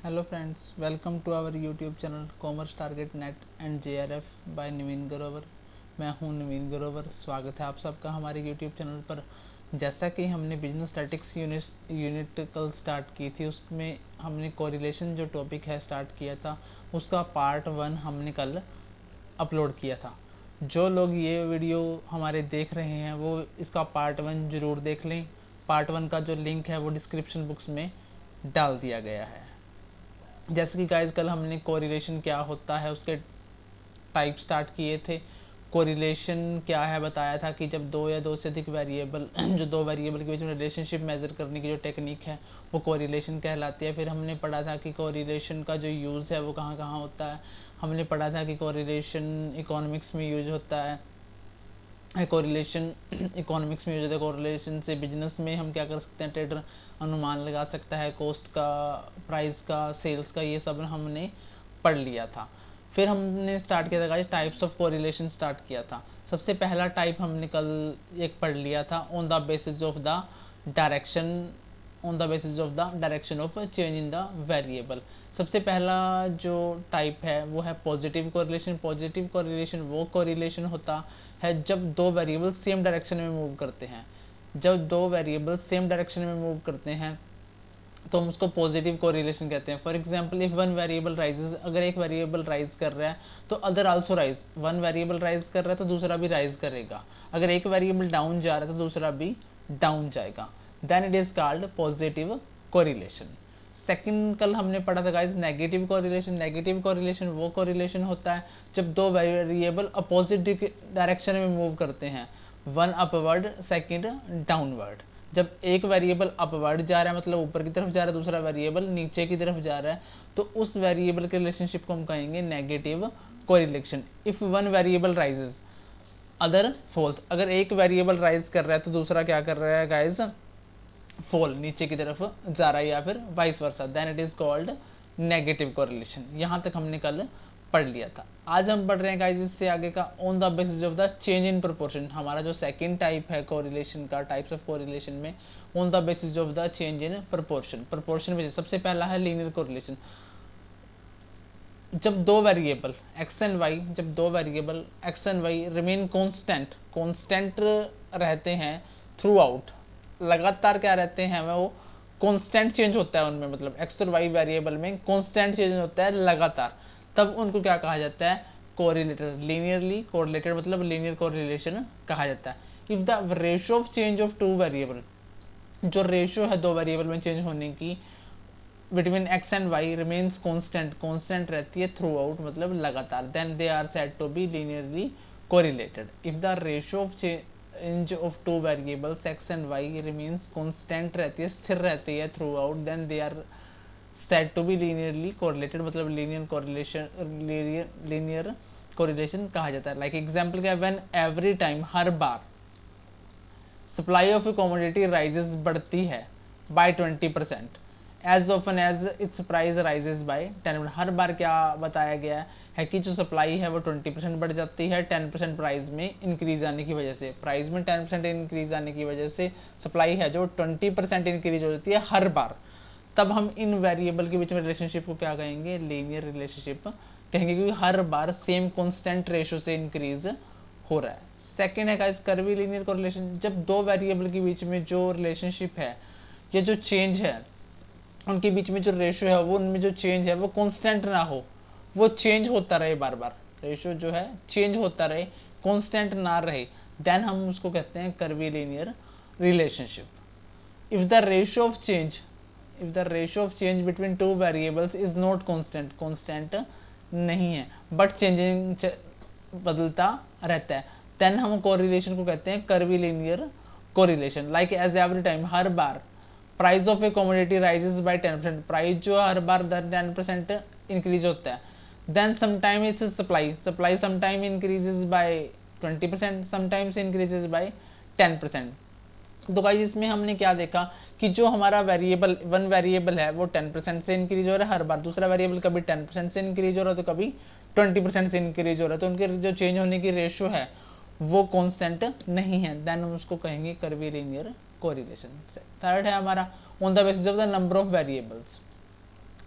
Hello friends, welcome to our YouTube channel Commerce Target Net and JRF by नवीन ग्रोवर। मैं हूं नवीन ग्रोवर। स्वागत है आप सबका हमारे YouTube चैनल पर। जैसा कि हमने बिजनेस स्टैटिक्स यूनिट कल स्टार्ट की थी, उसमें हमने कोरिलेशन जो टॉपिक है स्टार्ट किया था, उसका पार्ट 1 हमने कल अपलोड किया था। जो लोग ये वीडियो हमारे देख रहे हैं वो इसका पार्ट 1 ज़रूर देख लें। पार्ट 1 का जो लिंक है वो डिस्क्रिप्शन बॉक्स में डाल दिया गया है। जैसे कि गाइस कल हमने कोरिलेशन क्या होता है उसके टाइप स्टार्ट किए थे। कोरिलेशन क्या है बताया था कि जब दो या दो से अधिक वेरिएबल जो दो वेरिएबल के बीच में रिलेशनशिप मेजर करने की जो टेक्निक है वो कोरिलेशन कहलाती है। फिर हमने पढ़ा था कि कोरिलेशन का जो यूज़ है वो कहाँ कहाँ होता है। हमने पढ़ा था कि कोरिलेशन इकोनॉमिक्स में यूज होता है। कोरिलेशन इकोनॉमिक्स में यूज होता है। कोरिलेशन से बिजनेस में हम क्या कर सकते हैं, ट्रेडर अनुमान लगा सकता है कॉस्ट का, प्राइस का, सेल्स का, ये सब हमने पढ़ लिया था। फिर हमने स्टार्ट किया था guys types of correlation start किया था। सबसे पहला टाइप हमने कल एक पढ़ लिया था, on the basis of the direction, on the basis of the direction of change in the variable. सबसे पहला जो टाइप है वो है पॉजिटिव कोरिलेशन। पॉजिटिव कोरिलेशन वो कोरिलेशन होता है जब दो वेरिएबल सेम डायरेक्शन में मूव करते हैं। जब दो वेरिएबल सेम डायरेक्शन में मूव करते हैं तो हम उसको पॉजिटिव कोरिलेशन कहते हैं। For example if one variable rises, अगर एक वेरिएबल राइज कर रहा है तो other also rise. One variable rise कर रहा है तो दूसरा भी राइज करेगा। अगर एक वेरिएबल डाउन जा रहा है तो दूसरा भी डाउन जाएगा। Then it is called positive correlation. Second कल हमने पढ़ा था guys negative correlation. Negative correlation वो कोरिलेशन होता है जब दो वेरिएबल अपोजिट डायरेक्शन में मूव करते हैं, वन अपवर्ड सेकंड डाउनवर्ड। जब एक वेरिएबल अपवर्ड जा रहा है मतलब ऊपर की तरफ जा रहा है, दूसरा वेरिएबल नीचे की तरफ जा रहा है, तो उस वेरिएबल के रिलेशनशिप को हम कहेंगे negative correlation. If one variable rises other falls, अगर एक वेरिएबल राइज कर रहा है तो दूसरा क्या कर रहा है गाइस, फॉल, नीचे की तरफ जा रहा है, या फिर vice versa, then it is called negative correlation. यहाँ तक हमने कल पढ़ लिया था। आज हम पढ़ रहे हैं गाइस इससे आगे का on the basis of the change in proportion. हमारा जो सेकंड टाइप है कोरिलेशन का, टाइप्स ऑफ कोरिलेशन में on the basis of the change in proportion. Proportion में सबसे पहला है लीनियर कोरिलेशन। जब दो वेरिएबल एक्स एंड वाई, जब दो variable X and Y remain constant रहते हैं थ्रू आउट, लगातार क्या रहते हैं वो कांस्टेंट चेंज होता है उनमें, मतलब एक्स और वाई वेरिएबल में कांस्टेंट चेंज होता है लगातार, तब उनको क्या कहा जाता है, कोरिलेटेड, लीनियरली कोरिलेटेड, मतलब लीनियर कोरिलेशन कहा जाता है। If the ratio of change of two variable, जो रेशियो है दो वेरिएबल में चेंज होने की between X and Y remains constant रहती है थ्रू आउट, मतलब लगातार, then they are said to be linearly correlated. If the ratio of change of to variables X and Y remains constant रहती है, स्थिर रहती है throughout, then they are said to be linearly correlated, मतलब linear correlation कहा जाता है। Like example क्या है, व्हेन एवरी टाइम, हर बार, supply of a commodity rises, बढ़ती है by 20%, as often as its price rises by 10%। हर बार क्या बताया गया है कि जो सप्लाई है वो 20% बढ़ जाती है 10% प्राइस में इंक्रीज आने की वजह से। प्राइस में 10% इंक्रीज आने की वजह से सप्लाई है जो 20% इंक्रीज हो जाती है हर बार। तब हम इन वेरिएबल के बीच में रिलेशनशिप को क्या कहेंगे, लीनियर रिलेशनशिप कहेंगे, क्योंकि हर बार सेम कांस्टेंट रेशो से इंक्रीज हो रहा है। सेकेंड है गाइस कर्वी लीनियर कोरिलेशन। जब दो वेरिएबल के बीच में जो रिलेशनशिप है, ये जो चेंज है, उनके बीच में जो रेशियो है वो, उनमें जो चेंज है वो कांस्टेंट ना हो, वो चेंज होता रहे बार बार, रेशियो जो है चेंज होता रहे, कांस्टेंट ना रहे, देन हम उसको कहते हैं curvy linear relationship. If the ratio of change, if the ratio of change between two variables is not constant नहीं है बट चेंजिंग, बदलता रहता है, देन हम कोरिलेशन को कहते हैं curvilinear correlation. Like as every time, हर बार, price of a commodity rises by 10%, price जो हर बार 10% इंक्रीज होता है, then sometime its supply sometime increases by 20%, sometimes increases by 10%। तो गाइस इसमें हमने क्या देखा कि जो हमारा वेरिएबल, वन वेरिएबल है वो 10% से इंक्रीज हो रहा है हर बार, दूसरा वेरिएबल कभी 10% से इंक्रीज हो रहा है तो कभी 20% से इंक्रीज हो रहा है, तो उनके जो चेंज होने की रेशियो है वो कांस्टेंट नहीं है, देन हम उसको कहेंगे कर्वी लीनियर कोरिलेशन। थर्ड है हमारा on the basis of the number of variables.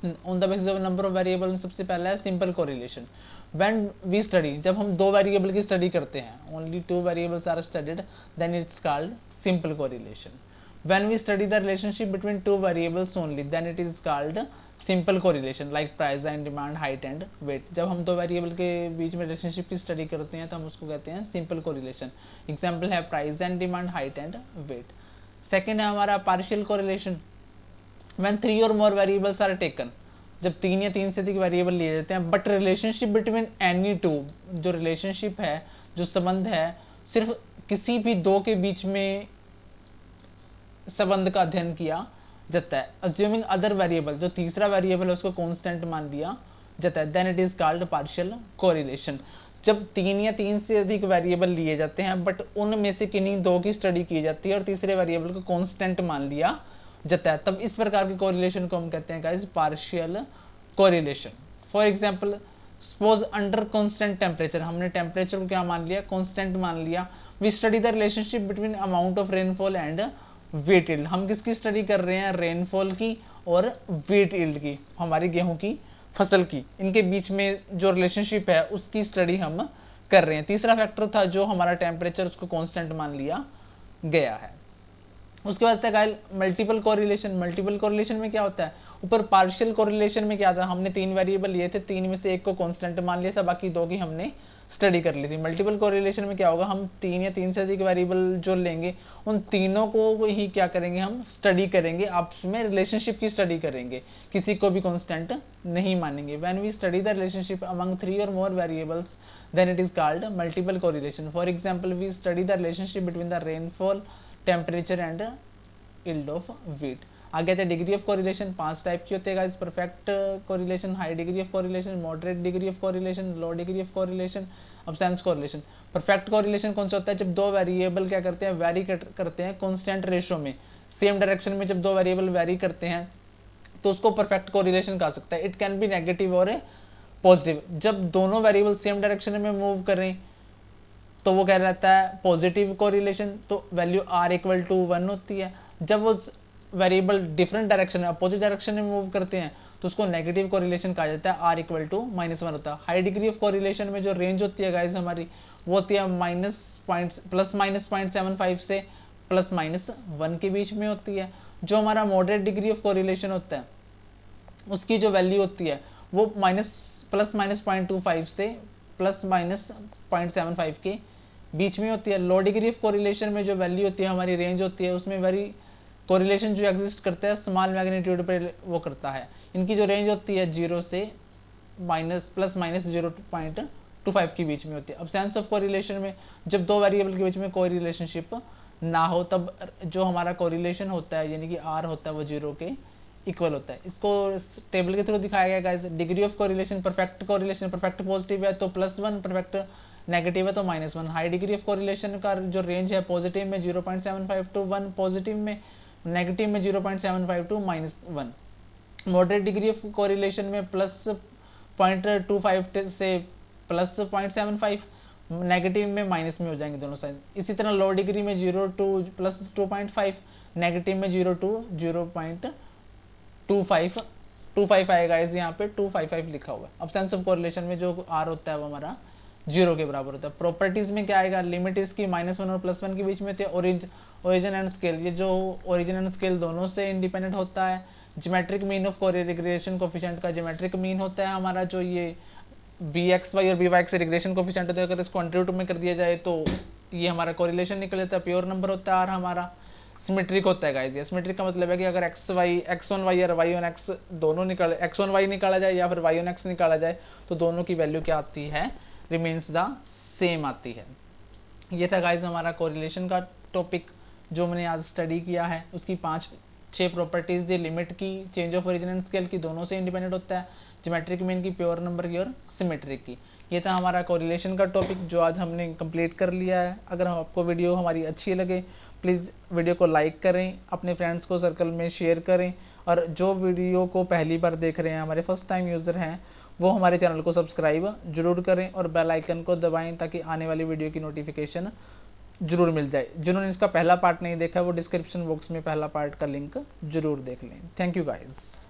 On the basis of number of variable में सबसे पहला है simple correlation. When we study, जब हम दो वेरिएबल की स्टडी करते हैं, only two variables are studied, then it's called simple correlation. When we study the relationship between two variables only, then it is called simple correlation, like price and demand, height and weight. जब हम दो variable के बीच में relationship की study करते हैं तो हम उसको कहते हैं सिंपल कोरिलेशन। एग्जाम्पल है price and demand, height and weight. Second है हमारा पार्शियल कोरिलेशन। व्हेन 3 और मोर वेरिएबल्स आर टेकन, जब 3 या 3 से अधिक वेरिएबल लिए जाते हैं, but relationship between any two, जो रिलेशनशिप है, जो संबंध है, सिर्फ किसी भी दो के बीच में संबंध का अध्ययन किया जाता है, अज्यूमिंग अदर वेरिएबल, जो तीसरा वेरिएबल है उसको कांस्टेंट मान लिया जाता है, then it is called partial correlation. जब 3 या 3 से अधिक वेरिएबल लिए जाते हैं बट उनमें से किन्हीं दो की स्टडी की जाती है और तीसरे वेरिएबल को कांस्टेंट मान लिया जाता है, तब इस प्रकार के कोरिलेशन को हम कहते हैं guys partial correlation. For example, suppose under constant temperature, हमने टेम्परेचर को क्या मान लिया, कांस्टेंट मान लिया। We study the relationship between amount of rainfall and wheat yield. हम किसकी स्टडी कर रहे हैं, रेनफॉल की और वेट यील्ड की, हमारी गेहूं की फसल की, इनके बीच में जो रिलेशनशिप है उसकी स्टडी हम कर रहे हैं। तीसरा फैक्टर था जो हमारा टेम्परेचर, उसको कांस्टेंट मान लिया गया है। उसके बाद guys multiple correlation. Multiple correlation में क्या होता है, ऊपर पार्शियल कोरिलेशन में क्या था, हमने 3 वेरिएबल लिए थे, 3 में से एक को कांस्टेंट मान लिया था, बाकी 2 की हमने स्टडी कर ली थी। मल्टीपल कोरिलेशन में क्या होगा, हम 3 या 3 से अधिक वेरिएबल जो लेंगे उन तीनों को ही क्या करेंगे, हम स्टडी करेंगे, आपस में रिलेशनशिप की स्टडी करेंगे, किसी को भी कांस्टेंट नहीं मानेंगे। When we study the relationship among 3 और more variables, then it is called multiple correlation. For example, we study the relationship between the rainfall, temperature and yield of wheat. आगे आते हैं डिग्री ऑफ कोरिलेशन। 5 टाइप की होते हैं guys, perfect correlation, high degree of correlation, moderate degree of correlation, low degree of correlation, absence correlation. Perfect correlation कौन सा होता है, जब दो वेरिएबल क्या करते हैं, वेरी करते हैं कांस्टेंट रेशो में, सेम डायरेक्शन में जब दो वेरिएबल वेरी करते हैं तो उसको परफेक्ट कोरिलेशन कहा सकता है। इट कैन बी नेगेटिव और पॉजिटिव। जब दोनों वेरिएबल सेम डायरेक्शन में मूव करें तो वो क्या रहता है, पॉजिटिव कोरिलेशन, तो वैल्यू r इक्वल टू 1 होती है। जब वो वेरिएबल डिफरेंट डायरेक्शन में, अपोजिट डायरेक्शन में मूव करते हैं तो उसको नेगेटिव कोरिलेशन कहा जाता है, r इक्वल टू -1 होता है। हाई डिग्री ऑफ कोरिलेशन में जो रेंज होती है गाइस हमारी, वो होती है +-0.75 से +-1 के बीच में होती है। जो हमारा मॉडरेट डिग्री ऑफ कोरिलेशन होता है उसकी जो वैल्यू होती है वो +-0.25 से +-0.75 के बीच में होती है। लो डिग्री ऑफ कोरिलेशन में जो वैल्यू होती है, हमारी रेंज होती है, उसमें वेरी कोरिलेशन जो एग्जिस्ट करता है स्मॉल मैग्नीट्यूड पे वो करता है। इनकी जो रेंज होती है 0 से +-0.25 के बीच में होती है। अब्सेंस ऑफ कोरिलेशन में जब दो वेरिएबल के बीच में कोई रिलेशनशिप ना हो तब जो हमारा कोरिलेशन होता है यानी कि r होता है वो 0 के इक्वल होता है। इसको टेबल के थ्रू दिखाया गया guys. Degree of correlation, perfect correlation, perfect positive है तो +1, परफेक्ट नेगेटिव है तो -1। हाई डिग्री ऑफ कोरिलेशन का जो रेंज है पॉजिटिव में 0.75 टू 1, पॉजिटिव में, नेगेटिव में 0.75 to -1। Moderate degree of correlation में +0.25 से +0.75, नेगेटिव में माइनस में हो जाएंगे दोनों साइड। इसी तरह लो डिग्री में 0 टू +2.5, नेगेटिव में 0 टू 0.25 आएगा। इस यहाँ पे 255 लिखा हुआ है। अब्सेंस ऑफ कोरिलेशन में जो r होता है वो हमारा 0 के बराबर होता है। प्रॉपर्टीज में क्या आएगा, लिमिट इसकी -1 और +1 के बीच में थे। ओरिजिन एंड स्केल, ये जो ओरिजिन एंड स्केल दोनों से इंडिपेंडेंट होता है। Geometric mean of regression coefficient का ज्योमेट्रिक मीन होता है हमारा जो ये bxy और byx रिग्रेशन कोफिशिएंट होता है। अगर इसको अंडर रूट में कर दिया जाए तो ये हमारा कोरिलेशन निकल जाता है, प्योर नंबर होता है r हमारा। सिमेट्रिक होता है गाइस। ये सिमेट्रिक का मतलब है कि अगर x ऑन y और y ऑन x दोनों x ऑन y निकाला जाए या फिर y ऑन x निकाला जाए तो दोनों की वैल्यू क्या आती है, रिमेन्स द सेम आती है। ये था गाइस हमारा कोरिलेशन का टॉपिक जो मैंने आज स्टडी किया है। उसकी 5-6 प्रॉपर्टीज दी, लिमिट की, change of origin and scale की, दोनों से इंडिपेंडेंट होता है, ज्योमेट्रिक मीन की, प्योर नंबर की और सिमेट्रिक की। ये था हमारा कोरिलेशन का टॉपिक जो आज हमने कंप्लीट कर लिया है। अगर आपको वीडियो हमारी अच्छी लगे प्लीज़ वीडियो को लाइक करें, अपने फ्रेंड्स को सर्कल में शेयर करें, और जो वीडियो को पहली बार देख रहे हैं, हमारे फर्स्ट टाइम यूज़र हैं, वो हमारे चैनल को सब्सक्राइब जरूर करें और बेल आइकन को दबाएं ताकि आने वाली वीडियो की नोटिफिकेशन जरूर मिल जाए। जिन्होंने इसका पहला पार्ट नहीं देखा वो डिस्क्रिप्शन बॉक्स में पहला पार्ट का लिंक जरूर देख लें। Thank you guys.